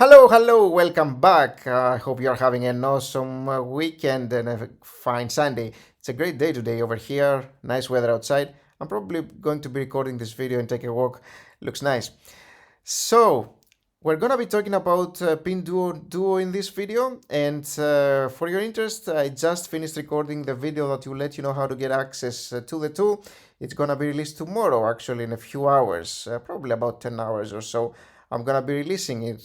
Hello, welcome back. I hope you're having an awesome weekend and a fine Sunday. It's a great day today over here. Nice weather outside. I'm probably going to be recording this video and take a walk. Looks nice. So, we're gonna be talking about PinDuoDuo in this video. And for your interest, I just finished recording the video that will let you know how to get access to the tool. It's gonna be released tomorrow, actually, in a few hours, probably about 10 hours or so. I'm gonna be releasing it.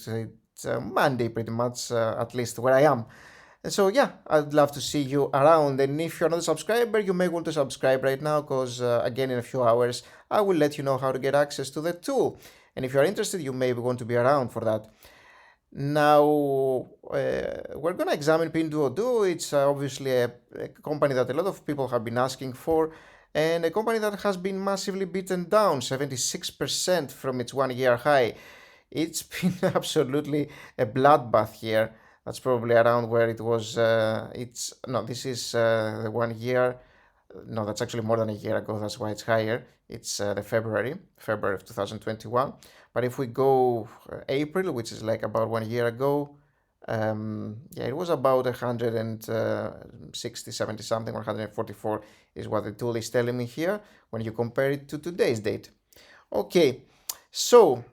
It's Monday, pretty much, at least where I am. And so, yeah, I'd love to see you around. And if you're not a subscriber, you may want to subscribe right now because, again, in a few hours, I will let you know how to get access to the tool. And if you're interested, you may want to be around for that. Now, we're going to examine PinDuoDuo. It's obviously a company that a lot of people have been asking for, and a company that has been massively beaten down, 76% from its 1 year high. It's been absolutely a bloodbath here. That's probably around where it was. This is the 1 year. No, that's actually more than a year ago. That's why it's higher. It's the February of 2021. But if we go April, which is like about 1 year ago, it was about 160, 70 something, or 144 is what the tool is telling me here when you compare it to today's date. Okay, so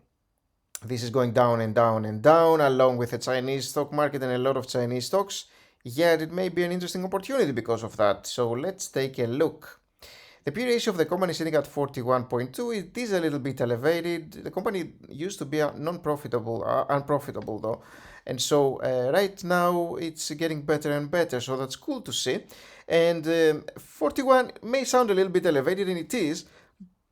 this is going down and down and down along with the Chinese stock market and a lot of Chinese stocks. Yet it may be an interesting opportunity because of that. So let's take a look. The P ratio of the company is sitting at 41.2. It is a little bit elevated. The company used to be unprofitable though. And so right now it's getting better and better. So that's cool to see. And 41 may sound a little bit elevated, and it is.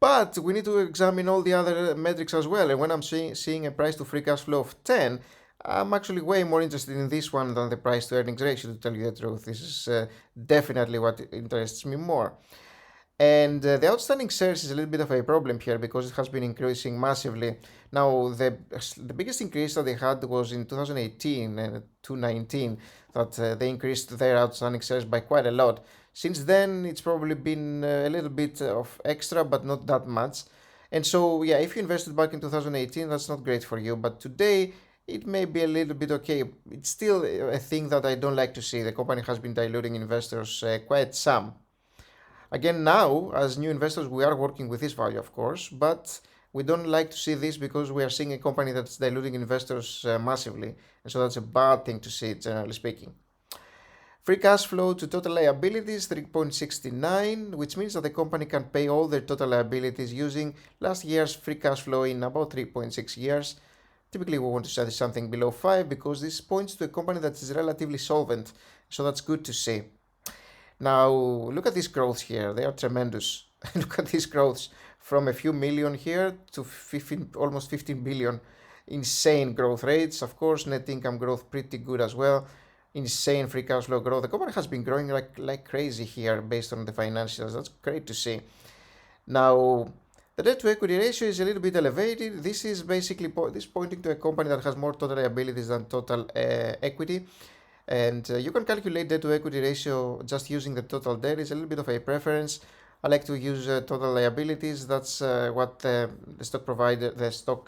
But we need to examine all the other metrics as well. And when I'm seeing a price to free cash flow of 10, I'm actually way more interested in this one than the price to earnings ratio, to tell you the truth. This is definitely what interests me more. And the outstanding shares is a little bit of a problem here because it has been increasing massively. Now, the biggest increase that they had was in 2018 and 2019, that they increased their outstanding shares by quite a lot. Since then, it's probably been a little bit of extra, but not that much. And so, yeah, if you invested back in 2018, that's not great for you. But today, it may be a little bit okay. It's still a thing that I don't like to see. The company has been diluting investors quite some. Again, now, as new investors, we are working with this value, of course, but we don't like to see this because we are seeing a company that's diluting investors massively. And so that's a bad thing to see, generally speaking. Free cash flow to total liabilities 3.69, which means that the company can pay all their total liabilities using last year's free cash flow in about 3.6 years. Typically, we want to set something below 5 because this points to a company that is relatively solvent. So that's good to see. Now, look at these growths here. They are tremendous. Look at these growths from a few million here to almost 15 billion. Insane growth rates. Of course, net income growth pretty good as well. Insane free cash flow growth. The company has been growing like crazy here based on the financials. That's great to see. Now, the debt to equity ratio is a little bit elevated. This is basically pointing to a company that has more total liabilities than total equity. And you can calculate debt to equity ratio just using the total debt. It's a little bit of a preference. I like to use total liabilities. That's what the stock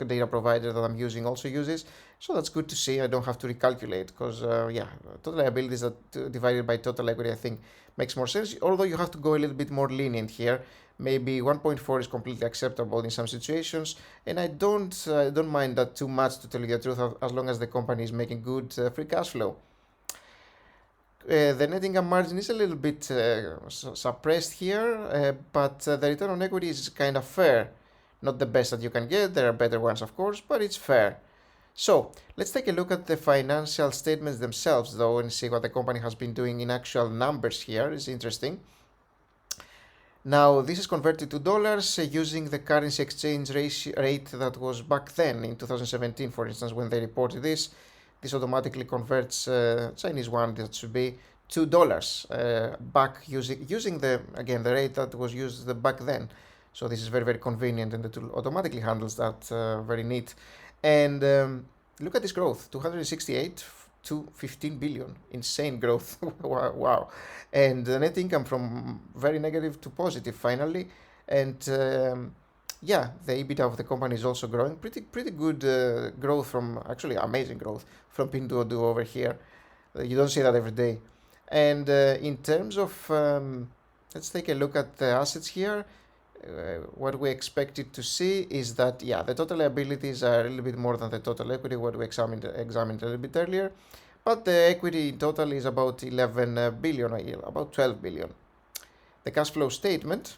data provider that I'm using also uses. So that's good to see. I don't have to recalculate because, total liabilities divided by total equity, I think, makes more sense. Although you have to go a little bit more lenient here. Maybe 1.4 is completely acceptable in some situations, and I don't mind that too much, to tell you the truth, as long as the company is making good free cash flow. The net income margin is a little bit suppressed here, but the return on equity is kind of fair. Not the best that you can get, there are better ones of course, but it's fair. So, let's take a look at the financial statements themselves though and see what the company has been doing in actual numbers here. It's interesting. Now, this is converted to dollars using the currency exchange rate that was back then in 2017, for instance, when they reported this. This automatically converts Chinese yuan, that should be $2 back using the rate that was used back then. So this is very, very convenient, and the tool automatically handles that. Very neat. And look at this growth, 268 to 15 billion. Insane growth. Wow. And the net income from very negative to positive finally. And yeah, the EBITDA of the company is also growing. Pretty good growth from, actually amazing growth from PinDuoDuo over here. You don't see that every day. And in terms of, let's take a look at the assets here. What we expected to see is that, yeah, the total liabilities are a little bit more than the total equity, what we examined a little bit earlier. But the equity in total is about 11 billion a year, about 12 billion. The cash flow statement.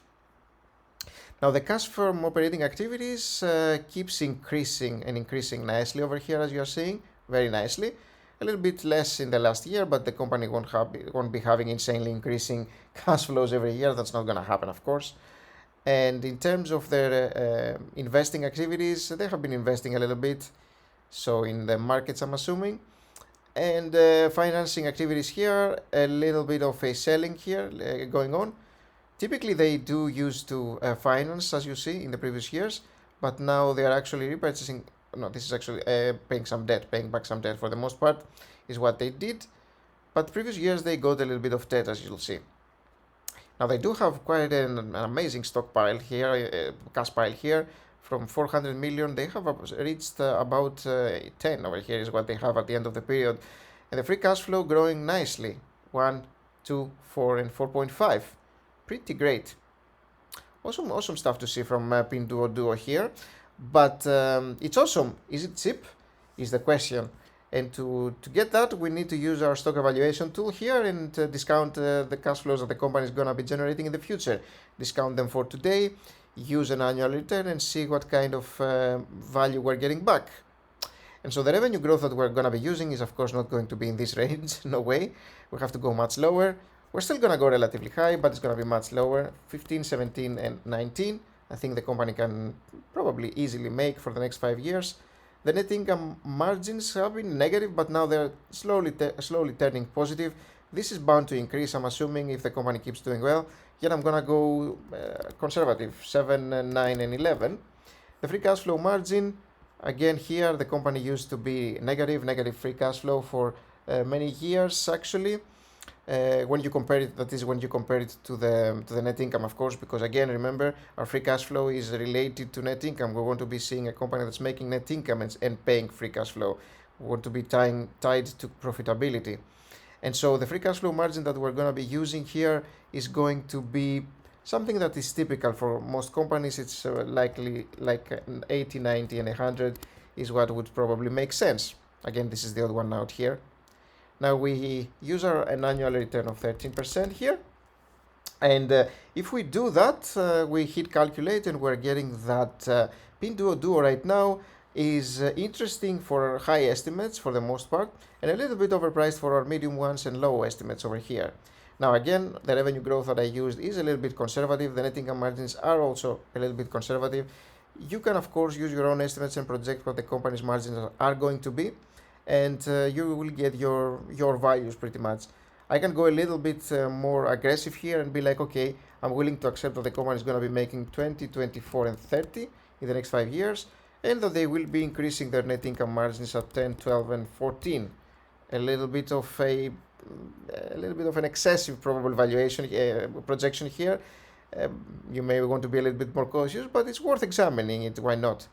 Now the cash from operating activities keeps increasing and increasing nicely over here, as you are seeing, very nicely. A little bit less in the last year, but the company won't be having insanely increasing cash flows every year. That's not going to happen, of course. And in terms of their investing activities, they have been investing a little bit, so in the markets, I'm assuming. And financing activities here, a little bit of a selling here going on. Typically, they do used to finance, as you see, in the previous years, but now they are actually repurchasing. No, this is actually paying back some debt for the most part, is what they did. But previous years, they got a little bit of debt, as you'll see. Now, they do have quite an amazing stockpile here, cash pile here. From 400 million, they have reached about 10 over here, is what they have at the end of the period. And the free cash flow growing nicely 1, 2, 4, and 4.5. Pretty great. Awesome stuff to see from PinDuoDuo here. But it's awesome. Is it cheap? Is the question. And to get that, we need to use our stock evaluation tool here and discount the cash flows that the company is going to be generating in the future. Discount them for today, use an annual return, and see what kind of value we're getting back. And so the revenue growth that we're going to be using is, of course, not going to be in this range. No way. We have to go much lower. We're still going to go relatively high, but it's going to be much lower. 15, 17, and 19. I think the company can probably easily make for the next 5 years. The net income margins have been negative, but now they're slowly turning positive. This is bound to increase, I'm assuming, if the company keeps doing well. Yet I'm going to go conservative, 7, 9, and 11. The free cash flow margin, again here, the company used to be negative free cash flow for many years, actually. When you compare it, that is when you compare it to the net income, of course, because again, remember, our free cash flow is related to net income. We want to be seeing a company that's making net income and paying free cash flow. We want to be tied to profitability. And so the free cash flow margin that we're going to be using here is going to be something that is typical for most companies. It's likely like 80, 90, and 100 is what would probably make sense. Again, this is the odd one out here. Now we use an annual return of 13% here. And if we do that, we hit calculate and we're getting that PinDuoDuo right now is interesting for high estimates for the most part, and a little bit overpriced for our medium ones and low estimates over here. Now again, the revenue growth that I used is a little bit conservative. The net income margins are also a little bit conservative. You can, of course, use your own estimates and project what the company's margins are going to be, and you will get your values pretty much. I can go a little bit more aggressive here and be like, okay, I'm willing to accept that the company is going to be making 20, 24, and 30 in the next 5 years, and that they will be increasing their net income margins at 10, 12, and 14. A little bit of an excessive probable valuation projection here. You may want to be a little bit more cautious, but it's worth examining it. Why not?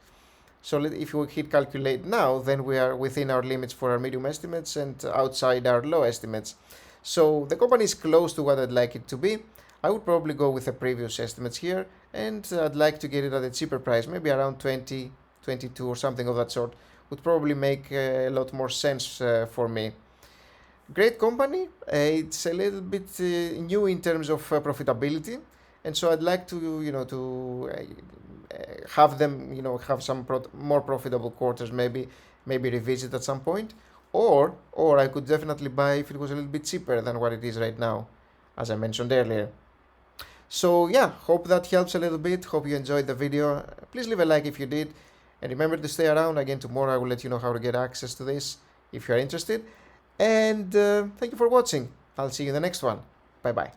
So if we hit calculate now, then we are within our limits for our medium estimates and outside our low estimates. So the company is close to what I'd like it to be. I would probably go with the previous estimates here, and I'd like to get it at a cheaper price, maybe around 20, 22 or something of that sort. Would probably make a lot more sense for me. Great company. It's a little bit new in terms of profitability, and so I'd like to have them have some more profitable quarters, maybe revisit at some point, or I could definitely buy if it was a little bit cheaper than what it is right now, as I mentioned earlier. So yeah, hope that helps a little bit. Hope you enjoyed the video. Please leave a like if you did, and remember to stay around. Again, tomorrow I will let you know how to get access to this if you are interested. And thank you for watching. I'll see you in the next one. Bye bye.